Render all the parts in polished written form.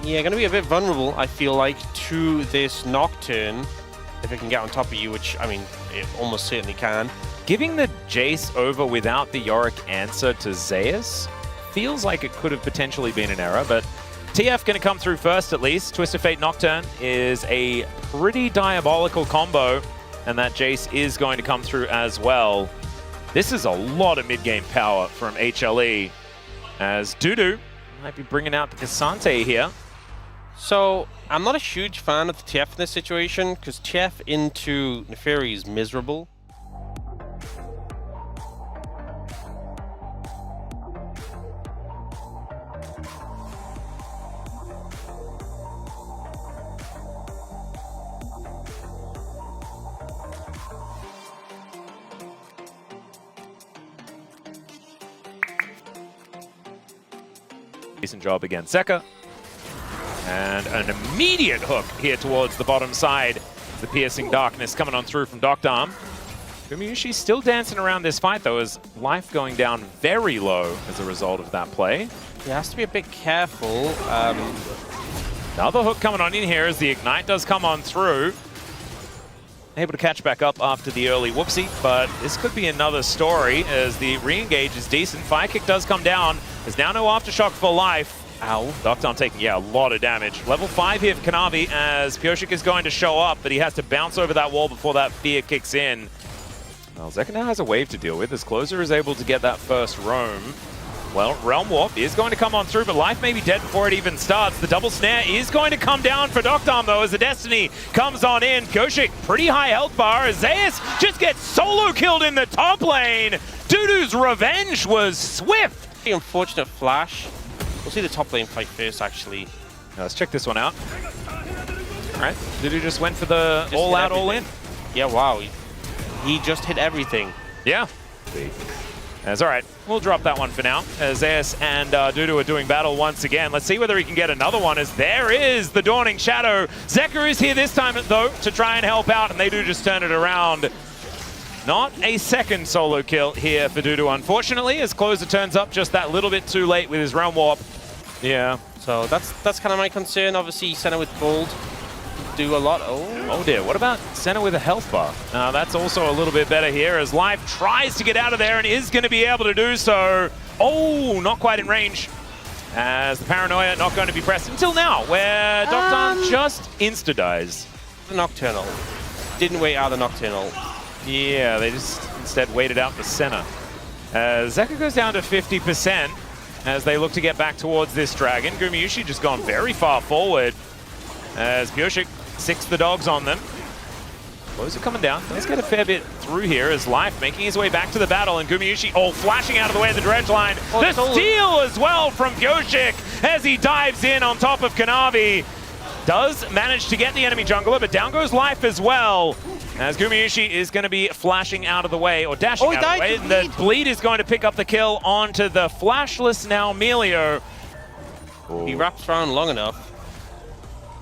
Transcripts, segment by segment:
Yeah, going to be a bit vulnerable, I feel like, to this Nocturne. If it can get on top of you, which, I mean, it almost certainly can. Giving the Jace over without the Yorick answer to Zeus feels like it could have potentially been an error, but TF going to come through first at least. Twisted Fate Nocturne is a pretty diabolical combo, and that Jace is going to come through as well. This is a lot of mid-game power from HLE, as Dudu might be bringing out the Cassante here. So, I'm not a huge fan of the TF in this situation, because TF into Neferi is miserable. Decent job against Zeka. And an immediate hook here towards the bottom side. The piercing darkness coming on through from Doctarm. Gumayusi still dancing around this fight though, as life going down very low as a result of that play. He has to be a bit careful. Another hook coming on in here as the Ignite does come on through. Able to catch back up after the early whoopsie, but this could be another story as the re-engage is decent. Fire kick does come down. There's now no aftershock for life. Ow. Doctarm taking, yeah, a lot of damage. Level 5 here for Kanavi as Pyosik is going to show up, but he has to bounce over that wall before that fear kicks in. Well, Zeka now has a wave to deal with as Closer is able to get that first roam. Well, Realm Warp is going to come on through, but life may be dead before it even starts. The double snare is going to come down for Doctarm, though, as the Destiny comes on in. Pyosik, pretty high health bar, as Zeus just gets solo killed in the top lane. Dudu's revenge was swift. The unfortunate flash. We'll see the top lane fight first, actually. Let's check this one out. All right, Dudu just went for the all-out, all-in. Yeah, wow. He just hit everything. Yeah. That's all right. We'll drop that one for now, as Zeus and Dudu are doing battle once again. Let's see whether he can get another one, as there is the Dawning Shadow. Zeka is here this time, though, to try and help out, and they do just turn it around. Not a second solo kill here for Dudu, unfortunately, as Closer turns up just that little bit too late with his Realm Warp. Yeah. So that's kind of my concern. Obviously, Senna with gold do a lot. Oh dear, what about Senna with a health bar? That's also a little bit better here, as Life tries to get out of there and is going to be able to do so. Oh, not quite in range, as the Paranoia not going to be pressed until now, where Doctarm just insta-dies. The Nocturnal. Didn't wait out the Nocturnal. Yeah, they just instead waited out for Senna. Zeka goes down to 50% as they look to get back towards this dragon. Gumayusi just gone very far forward as Pyosik sicks the dogs on them. Closer coming down. Does get a fair bit through here as Life making his way back to the battle, and Gumayusi, flashing out of the way of the dredge line. The steal as well from Pyosik as he dives in on top of Kanavi. Does manage to get the enemy jungler, but down goes Life as well. As Gumayusi is going to be flashing out of the way, or dashing out of the way. And the bleed is going to pick up the kill onto the flashless now Melio. He wraps around long enough.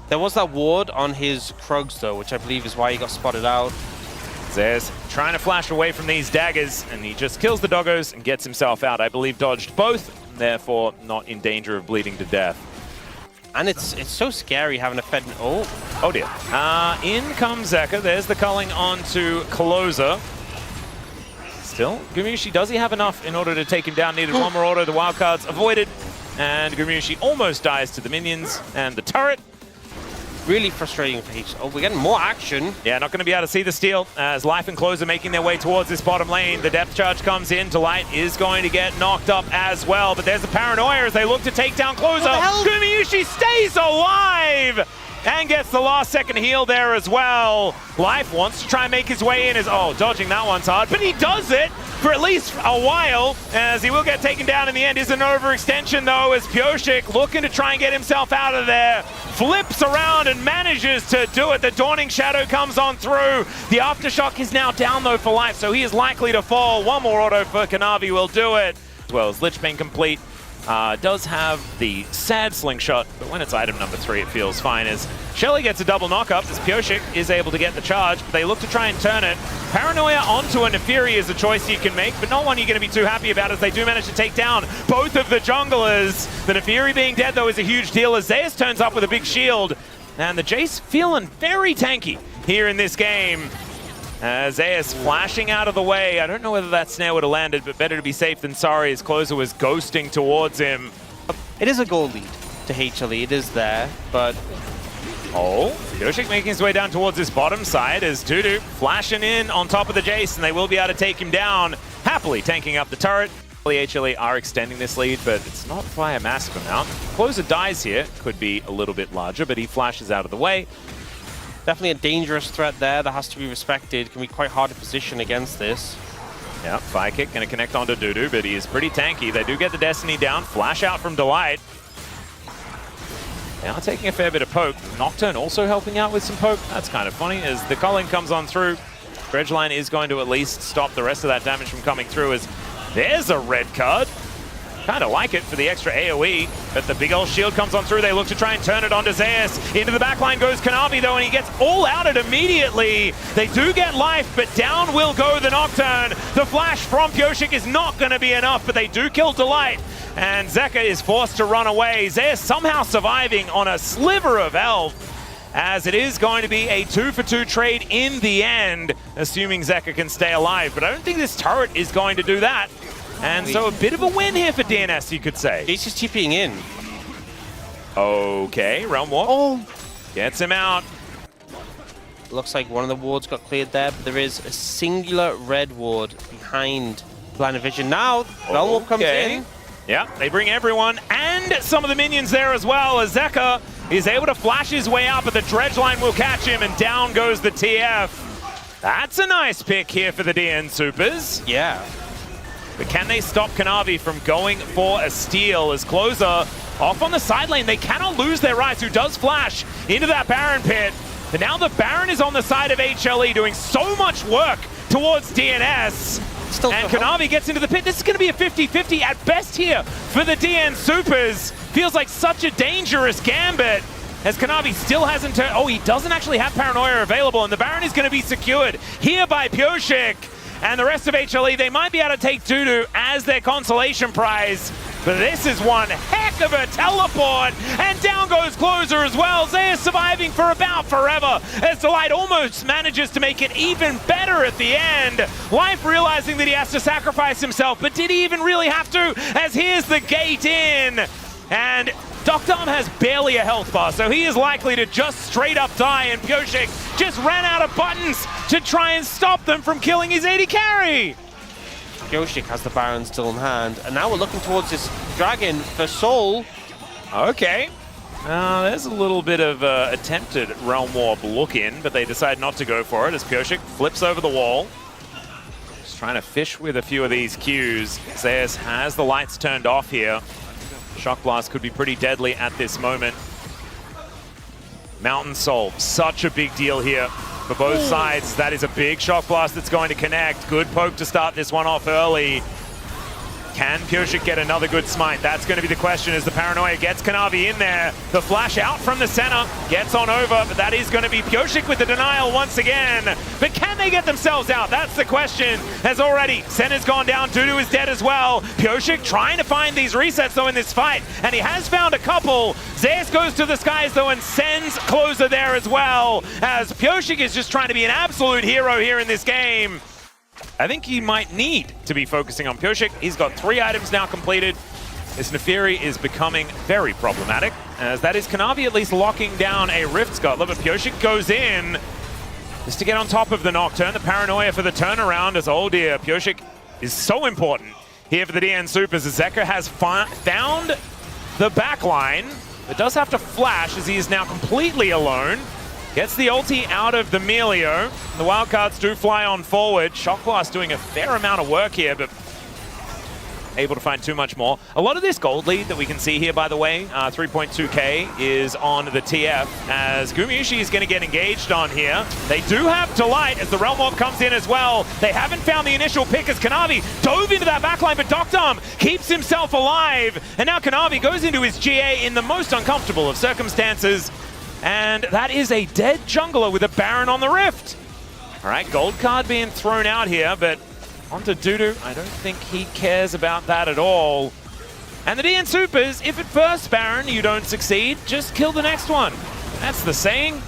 There was that ward on his Krugs, though, which I believe is why he got spotted out. Zeus trying to flash away from these daggers, and he just kills the doggos and gets himself out. I believe dodged both, therefore not in danger of bleeding to death. And it's so scary having a Fed. Oh dear. In comes Zeka. There's the culling onto Closer. Still, Gumayusi, does he have enough in order to take him down? Needed one more auto. The wildcards avoided. And Gumayusi almost dies to the minions and the turret. Really frustrating for H. We're getting more action. Yeah, not going to be able to see the steal as Life and Closer making their way towards this bottom lane. The depth charge comes in. Delight is going to get knocked up as well, but there's the Paranoia as they look to take down Closer. Gumayusi stays alive and gets the last second heal there as well. Life wants to try and make his way in as, dodging that one's hard, but he does it for at least a while, as he will get taken down in the end. Is an overextension though, as Pyosik looking to try and get himself out of there. Flips around and manages to do it. The Dawning Shadow comes on through. The Aftershock is now down though for Life, so he is likely to fall. One more auto for Kanavi will do it. As well as Lich being complete. does have the sad slingshot, but when it's item number 3, it feels fine. As HLE gets a double knock-up, as Pyosik is able to get the charge, but they look to try and turn it. Paranoia onto a Nefiri is a choice you can make, but not one you're going to be too happy about, as they do manage to take down both of the junglers. The Nefiri being dead, though, is a huge deal, as Zeus turns up with a big shield. And the Jace feeling very tanky here in this game. Zeus flashing out of the way. I don't know whether that snare would have landed, but better to be safe than sorry, as Closer was ghosting towards him. It is a goal lead to HLE. It is there, but... Oh, Pyosik making his way down towards this bottom side as Dudu flashing in on top of the Jace, and they will be able to take him down, happily tanking up the turret. The HLE are extending this lead, but it's not by a massive amount. Closer dies here, could be a little bit larger, but he flashes out of the way. Definitely a dangerous threat there that has to be respected. Can be quite hard to position against this. Yeah, Fire Kick going to connect onto Dudu, but he is pretty tanky. They do get the Destiny down. Flash out from Delight. Now taking a fair bit of poke. Nocturne also helping out with some poke. That's kind of funny, as the Culling comes on through. Dredgeline is going to at least stop the rest of that damage from coming through, as there's a red card. Kind of like it for the extra AoE, but the big old shield comes on through. They look to try and turn it onto Zeus. Into the backline goes Kanavi, though, and he gets all outed immediately. They do get life, but down will go the Nocturne. The flash from Pyosik is not going to be enough, but they do kill Delight. And Zeka is forced to run away. Zeus somehow surviving on a sliver of health, as it is going to be a 2-for-2 trade in the end, assuming Zeka can stay alive. But I don't think this turret is going to do that. And so a bit of a win here for DNS, you could say. Jace is TPing in. Okay, Realm Warp. Oh! Gets him out. Looks like one of the wards got cleared there, but there is a singular red ward behind line of vision. Now, Realm Warp comes in. Yeah, they bring everyone and some of the minions there as well, as Zeka is able to flash his way out, but the Dredgeline will catch him, and down goes the TF. That's a nice pick here for the DN Supers. Yeah. But can they stop Kanavi from going for a steal, as Closer off on the side lane? They cannot lose their Ryze, who does flash into that Baron pit. But now the Baron is on the side of HLE, doing so much work towards DNS. And Kanavi gets into the pit. This is going to be a 50-50 at best here for the DN Supers. Feels like such a dangerous gambit, as Kanavi still hasn't turned... Oh, he doesn't actually have Paranoia available, and the Baron is going to be secured here by Pyosik. And the rest of HLE, they might be able to take Dudu as their consolation prize. But this is one heck of a teleport. And down goes Closer as well. Zeus surviving for about forever, as Delight almost manages to make it even better at the end. Life realizing that he has to sacrifice himself, but did he even really have to? As here's the gate in. And Dr. has barely a health bar, so he is likely to just straight up die, and Pyosik just ran out of buttons to try and stop them from killing his AD carry. Pyosik has the Baron still in hand, and now we're looking towards this dragon for Soul. Okay. There's a little bit of attempted Realm Warp look in, but they decide not to go for it, as Pyosik flips over the wall. Just trying to fish with a few of these Qs. Zeus has the lights turned off here. Shock Blast could be pretty deadly at this moment. Mountain Soul, such a big deal here for both sides. That is a big Shock Blast that's going to connect. Good poke to start this one off early. Can Pyosik get another good smite? That's going to be the question, as the Paranoia gets Kanavi in there. The flash out from the center, gets on over, but that is going to be Pyosik with the denial once again. But can they get themselves out? That's the question, as already Senna's gone down, Dudu is dead as well. Pyosik trying to find these resets though in this fight, and he has found a couple. Zeus goes to the skies though and sends Closer there as well, as Pyosik is just trying to be an absolute hero here in this game. I think he might need to be focusing on Pyosik. He's got 3 items now completed. This Nefiri is becoming very problematic, as that is Kanavi at least locking down a Rift Scuttler, but Pyosik goes in just to get on top of the Nocturne. The Paranoia for the turnaround, as oh dear, Pyosik is so important here for the DN Supers, as Zeka has found the backline, but does have to flash as he is now completely alone. Gets the ulti out of the Melio. The wildcards do fly on forward. Shock Blast doing a fair amount of work here, but able to find too much more. A lot of this gold lead that we can see here, by the way, 3.2k is on the TF, as Gumayusi is going to get engaged on here. They do have Delight as the Realm Orb comes in as well. They haven't found the initial pick as Kanavi dove into that backline, but Doctorm keeps himself alive. And now Kanavi goes into his GA in the most uncomfortable of circumstances. And that is a dead jungler with a Baron on the Rift. All right, gold card being thrown out here, but onto Dudu. I don't think he cares about that at all. And the DN Supers, if at first Baron you don't succeed, just kill the next one. That's the saying.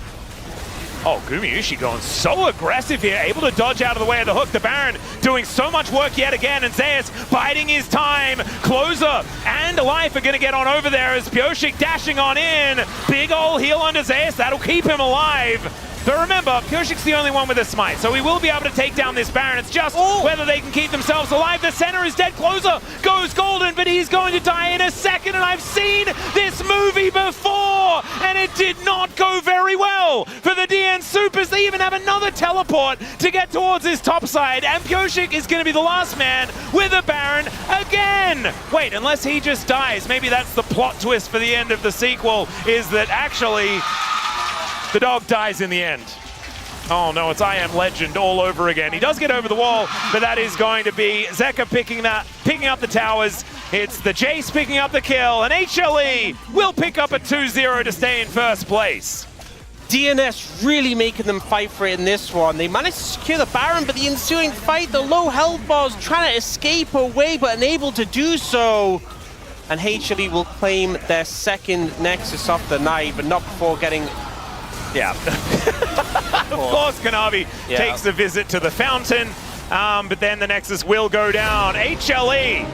Oh, Gumayusi going so aggressive here, able to dodge out of the way of the hook. The Baron doing so much work yet again, and Zeus biding his time. Closer and Life are going to get on over there as Pyosik dashing on in. Big ol' heal onto Zeus, that'll keep him alive. But remember, Pyosik's the only one with a smite, so he will be able to take down this Baron. It's just whether they can keep themselves alive. The center is dead. Closer goes golden, but he's going to die in a second, and I've seen this movie before, and it did not go very well for the DN Supers. They even have another teleport to get towards his top side, and Pyosik is going to be the last man with a Baron again. Wait, unless he just dies. Maybe that's the plot twist for the end of the sequel, is that actually the dog dies in the end. Oh no, it's I Am Legend all over again. He does get over the wall, but that is going to be Zeka picking up the towers. It's the Jace picking up the kill, and HLE will pick up a 2-0 to stay in first place. DNS really making them fight for it in this one. They managed to secure the Baron, but the ensuing fight, the low health bars trying to escape away, but unable to do so. And HLE will claim their second Nexus of the night, but not before getting... Yeah. Of course, Kanavi takes a visit to the fountain, but then the Nexus will go down. HLE